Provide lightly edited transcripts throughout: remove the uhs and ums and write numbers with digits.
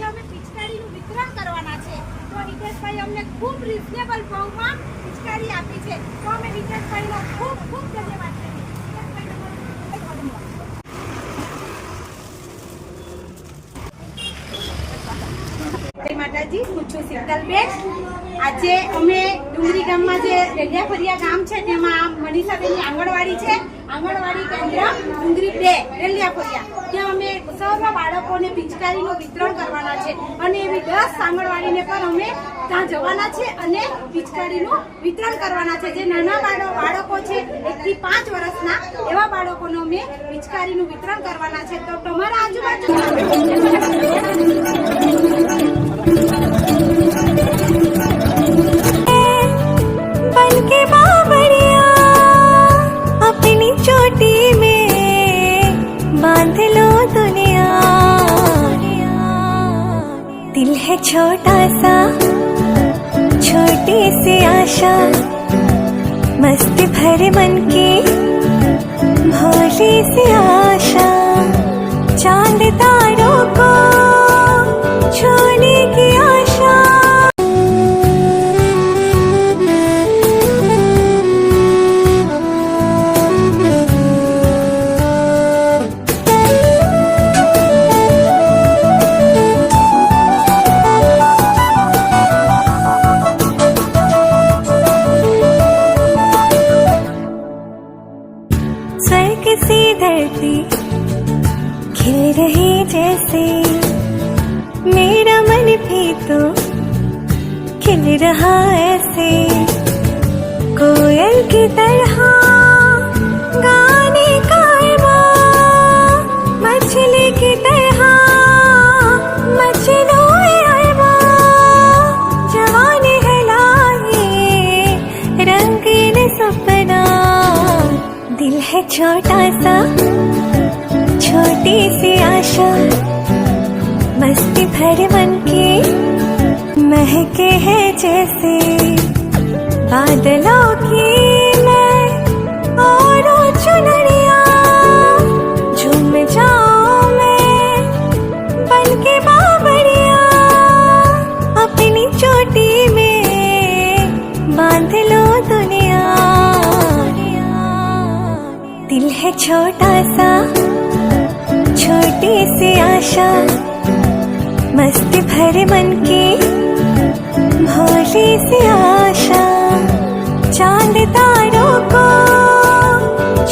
આજે અમે પિચકારીનું વિતરણ કરવાના છે. તો હિતેશભાઈ અમને ખૂબ રિઝનેબલ ભાવમાં પિચકારી આપી છે. તો અમે હિતેશભાઈનો ખૂબ ખૂબ ધન્યવાદ કરીએ. જય માતાજી, હું છું શીતલબેન. આજે અમે ડુંગરી ગામમાં જે રેલિયાફળિયા ગામ છે તેમાં મનીષાબેનની આંગણવાડી છે, આંગણવાડી કેન્દ્ર ડુંગરી 2 રેલિયાફળિયા. ત્યાં અમે સૌના બાળકોને પિચકારીનું વિતરણ કરવાના છે અને એવી 10 આંગણવાડીને પણ અમે ત્યાં જવાના છે અને પિચકારીનું વિતરણ કરવાના છે. જે નાના બાળકો છે 1 થી 5 વર્ષના એવા બાળકોનો અમે પિચકારીનું વિતરણ કરવાના છે. તો તમારા આજુબાજુ बनके बाबरिया अपनी चोटी में बांध लो दुनिया. दिल है छोटा सा छोटी सी आशा मस्ती भरे मन की भोली सी आशा चांद तारों को छूने की आशा. स्वर्ग सी धरती खिल रही जैसे मेरा मन भी तो खिल रहा ऐसे कोयल की तरह गाने का अरमान मछली की तरह मचलो अरमान जवानी है लाही रंगीन सपना. दिल है छोटा सा छोटी सी आशा मस्ती भरे मन की महके है जैसे बादलों की मैं और चुनरिया झूम जाऊं मैं बनके बाबरिया अपनी चोटी में बांध लो दुनिया. दिल है छोटा सा छोटी सी आशा मस्ती भरे मन की भोली सी आशा चांद तारों को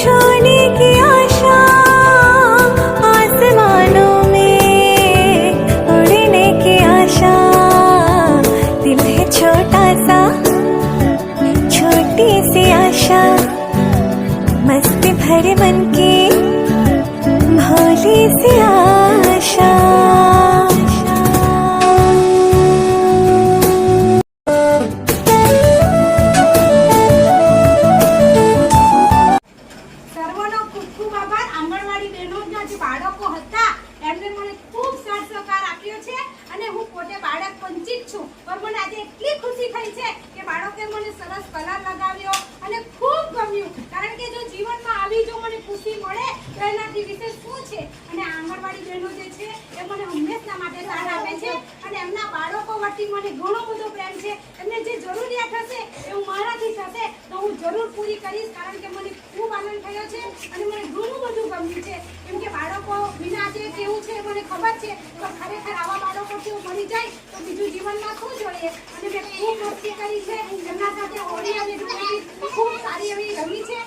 छूने की आशा आसमानों में उड़ने की आशा. दिल है छोटा सा छोटी सी आशा मस्ती भरे मन की भोली सी आशा. સર્વનો ખૂબ ખૂબ આભાર. આંગણવાડી બહેનોના જે બાળકો હતા એમને મને ખૂબ સાથ સહકાર આપ્યો છે અને હું પોતે બાળક વંચિત છું, પણ મને આજે એટલી ખુશી થઈ છે કે બાળકે મને સરસ કલર લગાવ્યો અને ખૂબ ગમ્યું. કારણ કે જો જીવનમાં આવી જો મને ખુશી મળે તો એનાથી વિશેષ શું છે. અને આંગણવાડી બહેનો જે છે એ મને હંમેશા માટે સાથ આપે છે અને એમના બાળકો વતી મને ઘણો બધો પ્રેમ છે. એમને જે જરૂરિયાત હશે એ હું મારાથી થશે તો હું જરૂર પૂરી કરીશ. કારણ કે મને ખૂબ આનંદ થયો છે અને મને ઘણું બધું ગમ્યું છે. કેમ કે બાળકો વિના જે કેવું છે મને ખબર છે, તો ખરેખર આવા બાળકોથી હું મળી જાય તો બીજું જીવનમાં શું જોઈએ. અને મેં ખૂબ મસ્તી કરી છે એમના સાથે હોળી અને ધૂળેટી ખૂબ સારી એવી રમી છે.